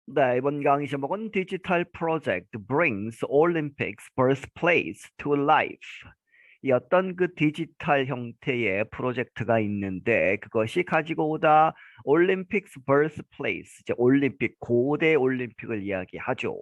네, 이번 강의 제목은 Digital Project Brings Olympics Birthplace to Life. 이 어떤 그 디지털 형태의 프로젝트가 있는데 그것이 가지고 오다 올림픽스 birthplace, 이제 올림픽, 고대 올림픽을 이야기하죠.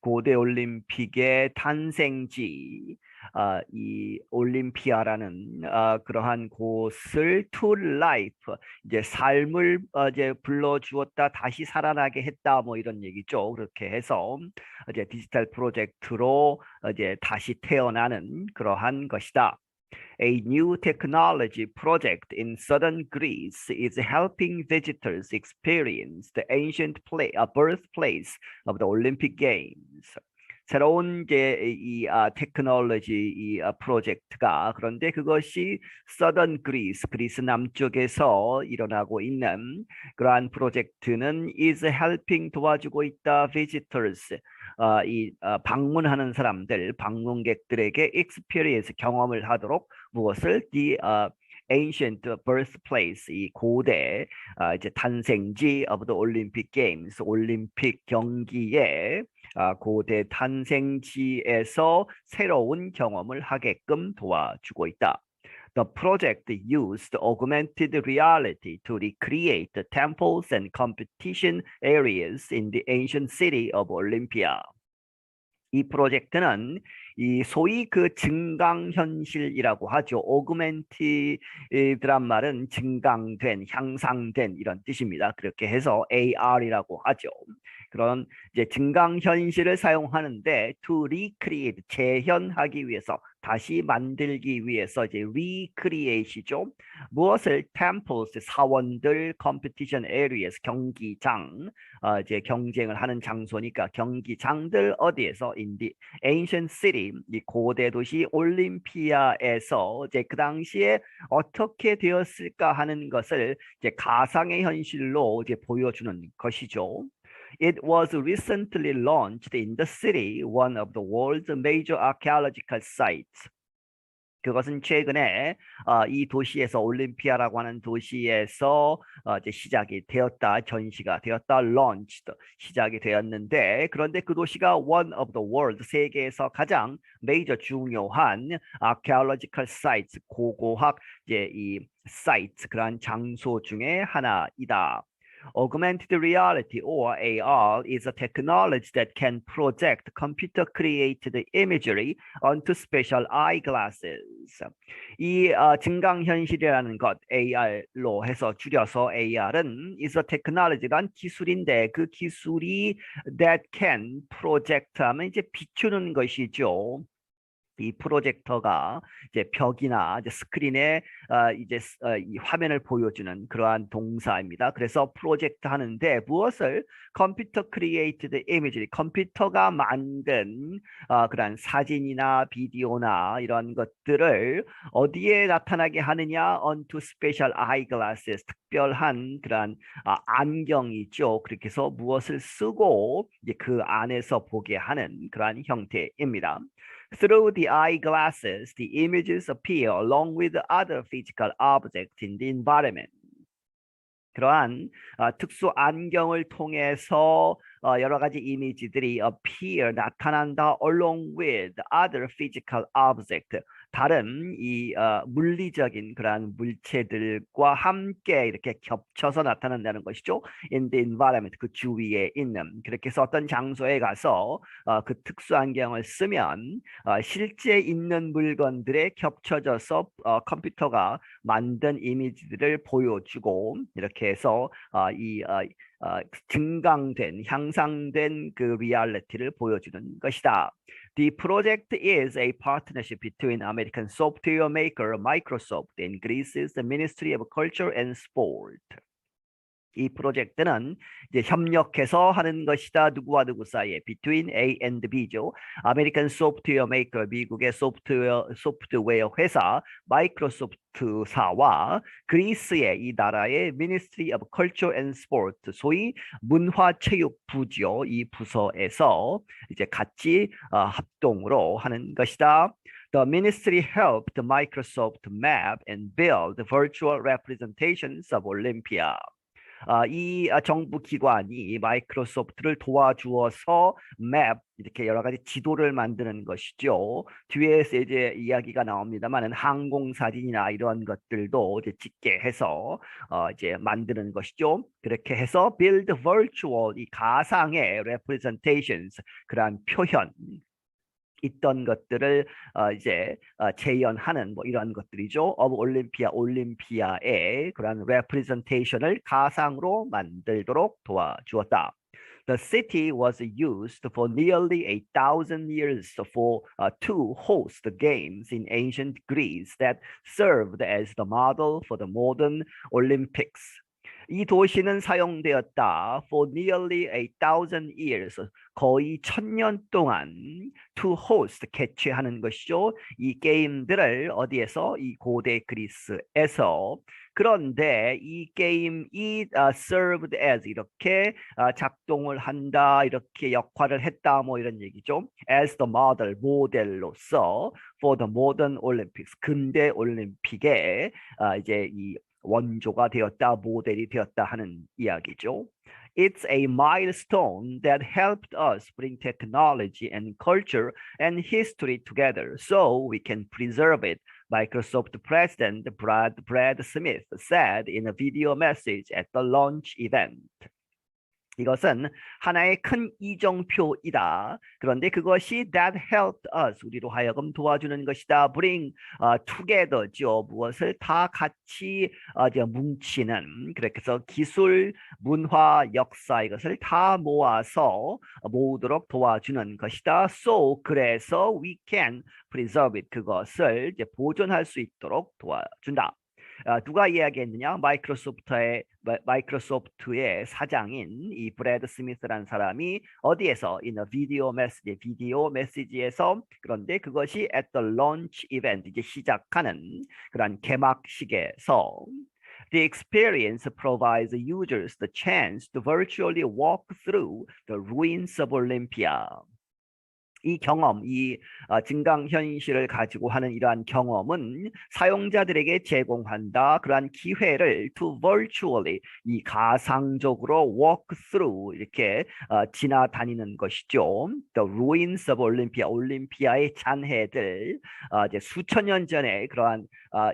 고대 올림픽의 탄생지, 이 올림피아라는 그러한 곳을 to life, 이제 삶을 이제 불러주었다, 다시 살아나게 했다, 뭐 이런 얘기죠. 그렇게 해서 이제 디지털 프로젝트로 이제 다시 태어나는 그러한 것이다. A new technology project in southern Greece is helping visitors experience the ancient birthplace of the Olympic Games. 새로운 이제 이 테크놀로지 프로젝트가, 그런데 그것이 Southern Greece, 그리스 남쪽에서 일어나고 있는 그러한 프로젝트는 is helping, 도와주고 있다, visitors, 방문하는 사람들, 방문객들에게 experience, 경험을 하도록, 무엇을 the ancient birthplace, 이 고대 이제 탄생지 of the Olympic Games, 올림픽 경기에 고대 탄생지에서 새로운 경험을 하게끔 도와주고 있다. The project used augmented reality to recreate the temples and competition areas in the ancient city of Olympia. 이 프로젝트는 이 소위 그 증강현실이라고 하죠. 오그멘티드란 말은 증강된, 향상된 이런 뜻입니다. 그렇게 해서 AR이라고 하죠. 그런 이제 증강현실을 사용하는데 to recreate, 재현하기 위해서, 다시 만들기 위해서, 이제 recreate이죠. 무엇을? temples, 사원들, competition areas, 경기장, 이제 경쟁을 하는 장소니까 경기장들, 어디에서? in the ancient city, 이 고대 도시 올림피아에서 이제 그 당시에 어떻게 되었을까 하는 것을 이제 가상의 현실로 이제 보여주는 것이죠. It was recently launched in the city, one of the world's major archaeological sites. 그것은 최근에 이 도시에서, 올림피아라고 하는 도시에서 이제 시작이 되었다, 전시가 되었다, launched, 시작이 되었는데, 그런데 그 도시가 one of the world, 세계에서 가장 메이저, 중요한 archaeological sites, 고고학 이제 이 sites, 그러한 장소 중에 하나이다. Augmented reality or AR is a technology that can project computer-created imagery onto special eyeglasses. 이 증강현실이라는 것, AR로 해서 줄여서 AR은 is a technology가 기술인데, 그 기술이 that can project 하면 이제 비추는 것이죠. 이 프로젝터가 이제 벽이나 이제 스크린에 이제 이 화면을 보여주는 그러한 동사입니다. 그래서 프로젝트 하는데 무엇을? 컴퓨터 크리에이티드 이미지, 컴퓨터가 만든 그러한 사진이나 비디오나 이런 것들을 어디에 나타나게 하느냐? onto special eyeglasses, 특별한 그러한 안경이죠. 그렇게 해서 무엇을 쓰고 이제 그 안에서 보게 하는 그러한 형태입니다. Through the eyeglasses, the images appear along with other physical objects in the environment. 그러한 특수 안경을 통해서 여러 가지 이미지들이 appear, 나타난다, along with other physical object, 다른 이 물리적인 그러한 물체들과 함께 이렇게 겹쳐서 나타난다는 것이죠. In the environment, 그 주위에 있는. 그렇게 해서 어떤 장소에 가서 그 특수 안경을 쓰면 실제 있는 물건들에 겹쳐져서 컴퓨터가 만든 이미지들을 보여주고, 이렇게 해서 이 증강된, 향상된 그 리얼리티를 보여주는 것이다. The project is a partnership between American software maker Microsoft and Greece's Ministry of Culture and Sport. 이 프로젝트는 이제 협력해서 하는 것이다. 누구와 누구 사이에? Between A and B죠. 아메리칸 소프트웨어 메이커, 미국의 소프트웨어 회사 마이크로소프트사와 그리스의, 이 나라의 Ministry of Culture and Sport, 소위 문화체육부죠. 이 부서에서 이제 같이 합동으로 하는 것이다. The ministry helped Microsoft map and build virtual representations of Olympia. 이 정부 기관이 마이크로소프트를 도와주어서 맵 이렇게 여러 가지 지도를 만드는 것이죠. 뒤에서 이제 이야기가 나옵니다만은 항공 사진이나 이런 것들도 이제 찍게 해서 이제 만드는 것이죠. 그렇게 해서 build virtual 이 가상의 representations 그러한 표현 있던 것들을 이제 재현하는 뭐 이러한 것들이죠. of 올림피아의 그런 representation을 가상으로 만들도록 도와주었다. The city was used for nearly 1,000 years to host the games in ancient Greece that served as the model for the modern Olympics. 이 도시는 사용되었다 for nearly 1,000 years, 거의 1,000년 동안 to host, 개최하는 것이죠. 이 게임들을 어디에서? 이 고대 그리스에서. 그런데 이 게임이 served as 이렇게 작동을 한다, 이렇게 역할을 했다, 뭐 이런 얘기죠. as the model, 모델로서 for the modern Olympics, 근대 올림픽에 이제 이 원조가 되었다, 모델이 되었다 하는 이야기죠. It's a milestone that helped us bring technology and culture and history together so we can preserve it, Microsoft President Brad Smith said in a video message at the launch event. 이것은 하나의 큰 이정표이다. 그런데 그것이 that helped us, 우리로 하여금 도와주는 것이다. bring together죠. 무엇을 다 같이 뭉치는, 그렇게 해서 기술, 문화, 역사 이것을 다 모으도록 도와주는 것이다. So, 그래서 we can preserve it, 그것을 이제 보존할 수 있도록 도와준다. 누가 이야기했느냐? 마이크로소프트의 사장인 이 브래드 스미스라는 사람이 어디에서? in a video message, 비디오 메시지에서. 그런데 그것이 at the launch event, 이제 시작하는 그런 개막식에서. The experience provides users the chance to virtually walk through the ruins of Olympia. 이 경험, 이 증강현실을 가지고 하는 이러한 경험은 사용자들에게 제공한다. 그러한 기회를 to virtually, 이 가상적으로 walk through, 이렇게 지나다니는 것이죠. The ruins of Olympia, 올림피아의 잔해들, 이제 수천 년 전에 그러한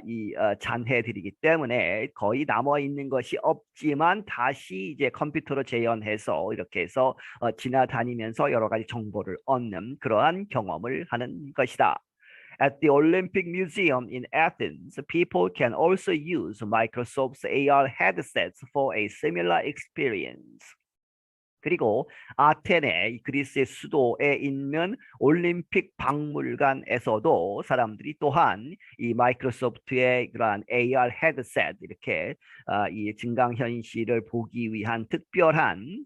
이 잔해들이기 때문에 거의 남아 있는 것이 없지만 다시 이제 컴퓨터로 재현해서 이렇게 해서 지나다니면서 여러 가지 정보를 얻는 그러한 경험을 하는 것이다. At the Olympic Museum in Athens, people can also use Microsoft's AR headsets for a similar experience. 그리고 아테네, 그리스의 수도에 있는 올림픽 박물관에서도 사람들이 또한 이 마이크로소프트의 그러한 AR 헤드셋, 이렇게 이 증강현실을 보기 위한 특별한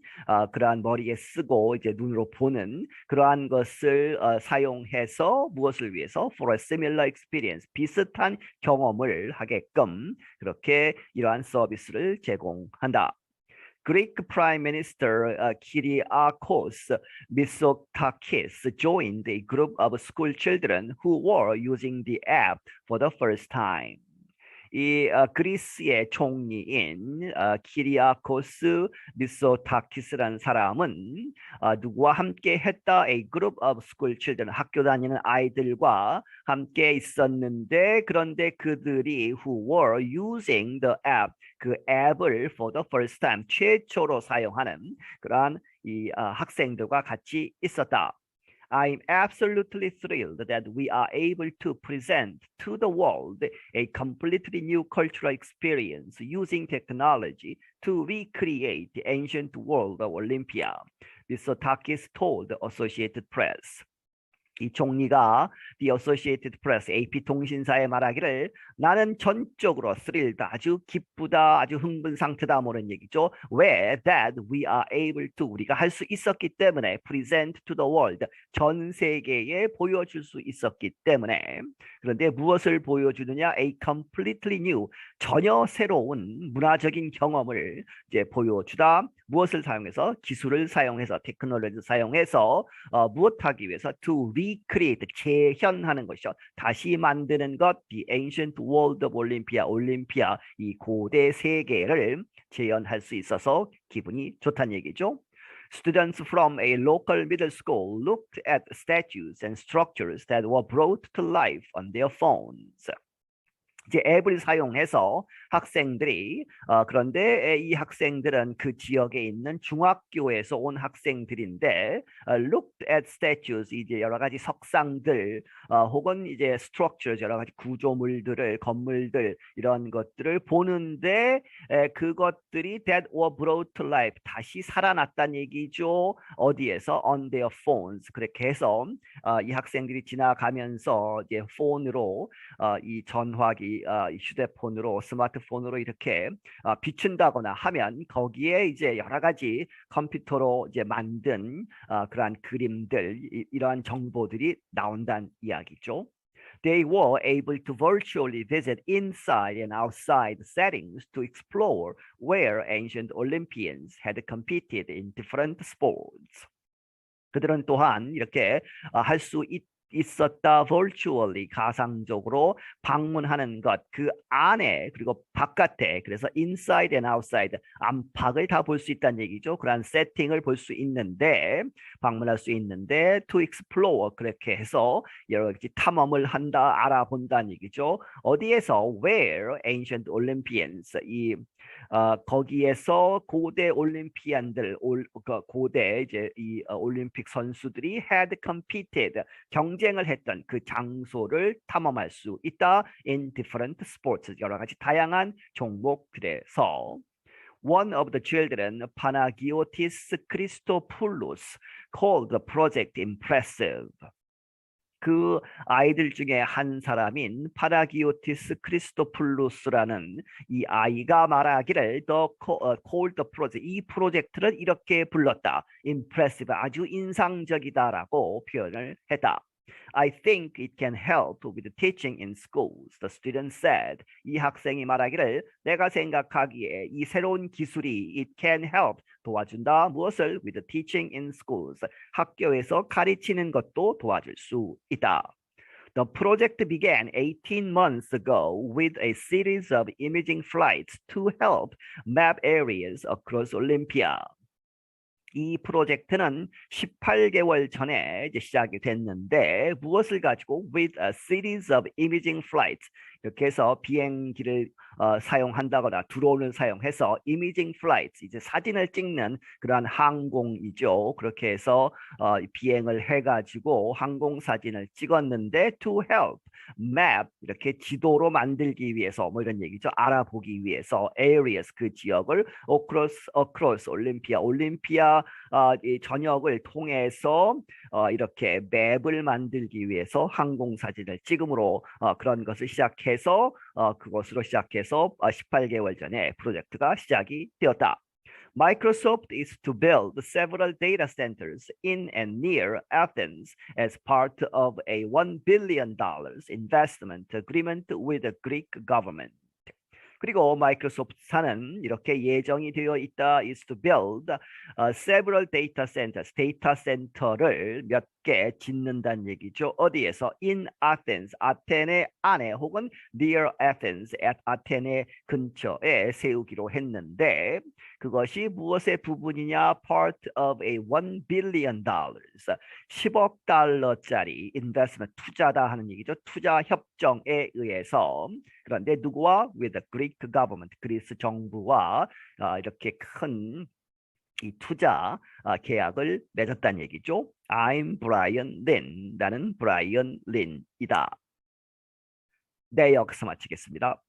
그러한 머리에 쓰고 이제 눈으로 보는 그러한 것을 사용해서 무엇을 위해서? For a similar experience, 비슷한 경험을 하게끔 그렇게 이러한 서비스를 제공한다. Greek Prime Minister Kyriakos Mitsotakis joined a group of school children who were using the app for the first time. 이 그리스의 총리인 키리아코스 미소타키스라는 사람은 누구와 함께 했다? A group of school children, 학교 다니는 아이들과 함께 있었는데, 그런데 그들이 who were using the app, 그 앱을 for the first time, 최초로 사용하는 그러한 이 학생들과 같이 있었다. I'm absolutely thrilled that we are able to present to the world a completely new cultural experience using technology to recreate the ancient world of Olympia, Mitsotakis told the Associated Press. 이 총리가 The Associated Press, AP통신사에 말하기를 나는 전적으로 thrilled, 아주 기쁘다, 아주 흥분 상태다, 뭐는 얘기죠. 왜? That we are able to, 우리가 할 수 있었기 때문에, present to the world, 전 세계에 보여줄 수 있었기 때문에. 그런데 무엇을 보여주느냐? A completely new, 전혀 새로운 문화적인 경험을 이제 보여주다. 무엇을 사용해서? 기술을 사용해서, 테크놀로지를 사용해서 무엇하기 위해서? To recreate, 재현하는 것이죠. 다시 만드는 것, the ancient world of Olympia, 올림피아, 이 고대 세계를 재현할 수 있어서 기분이 좋다는 얘기죠. Students from a local middle school looked at statues and structures that were brought to life on their phones. 이제 앱을 사용해서 학생들이 그런데 이 학생들은 그 지역에 있는 중학교에서 온 학생들인데 looked at statues 이제 여러 가지 석상들 혹은 이제 structures 여러 가지 구조물들을 건물들 이런 것들을 보는데 그것들이 that were brought to life 다시 살아났다는 얘기죠. 어디에서 on their phones 그렇게 해서 이 학생들이 지나가면서 이제 폰으로 이 전화기 휴대폰으로 스마트폰으로 이렇게 비춘다거나 하면 거기에 이제 여러 가지 컴퓨터로 이제 만든 그러한 그림들 이러한 정보들이 나온다는 이야기죠. They were able to virtually visit inside and outside settings to explore where ancient Olympians had competed in different sports. 그들은 또한 이렇게 할 수 있었다. virtually 가상적으로 방문하는 것 그 안에 그리고 바깥에 그래서 inside and outside 안팎을 다 볼 수 있다는 얘기죠. 그러한 세팅을 볼 수 있는데 방문할 수 있는데 to explore 그렇게 해서 여러 가지 탐험을 한다 알아본다는 얘기죠. 어디에서 where ancient Olympians 이 거기에서 고대 올림피안들 고대 이제 이 올림픽 선수들이 had competed 경쟁을 했던 그 장소를 탐험할 수 있다. in different sports 여러 가지 다양한 종목들에서 One of the children, Panagiotis Christopoulos, called the project impressive. 그 아이들 중에 한 사람인 파라기오티스 크리스토플루스라는 이 아이가 말하기를 called the project 이 프로젝트를 이렇게 불렀다. impressive 아주 인상적이다라고 표현을 했다. I think it can help with teaching in schools. The student said. 이 학생이 말하기를 내가 생각하기에 이 새로운 기술이 it can help 도와준다. 무엇을? with teaching in schools. 학교에서 가르치는 것도 도와줄 수 있다. The project began 18 months ago with a series of imaging flights to help map areas across Olympia. 이 프로젝트는 18개월 전에 이제 시작이 됐는데 무엇을 가지고 with a series of imaging flights 이렇게 해서 비행기를 사용한다거나 드론을 사용해서 imaging flights 이제 사진을 찍는 그러한 항공이죠. 그렇게 해서 비행을 해가지고 항공 사진을 찍었는데 to help map 이렇게 지도로 만들기 위해서 뭐 이런 얘기죠. 알아보기 위해서 areas 그 지역을 across 올림피아 이 전역을 통해서 이렇게 맵을 만들기 위해서 항공 사진을 찍음으로 그런 것을 시작해서 그것으로 시작해서 18개월 전에 프로젝트가 시작이 되었다. Microsoft is to build several data centers in and near Athens as part of a $1 billion investment agreement with the Greek government. 그리고 마이크로소프트사는 이렇게 예정이 되어 있다 is to build several data centers, 데이터 센터를 몇 개 짓는다는 얘기죠. 어디에서? in Athens, 아테네 안에 혹은 near Athens, 아테네 근처에 세우기로 했는데 그것이 무엇의 부분이냐? part of a $1 billion, 10억 달러짜리 investment, 투자다 하는 얘기죠. 투자 협정에 의해서 그런데 누구와? with the Greek government, 그리스 정부와 이렇게 큰 이 투자 계약을 맺었다는 얘기죠. I'm Brian Lin. 나는 브라이언 린이다. 네, 여기서 마치겠습니다.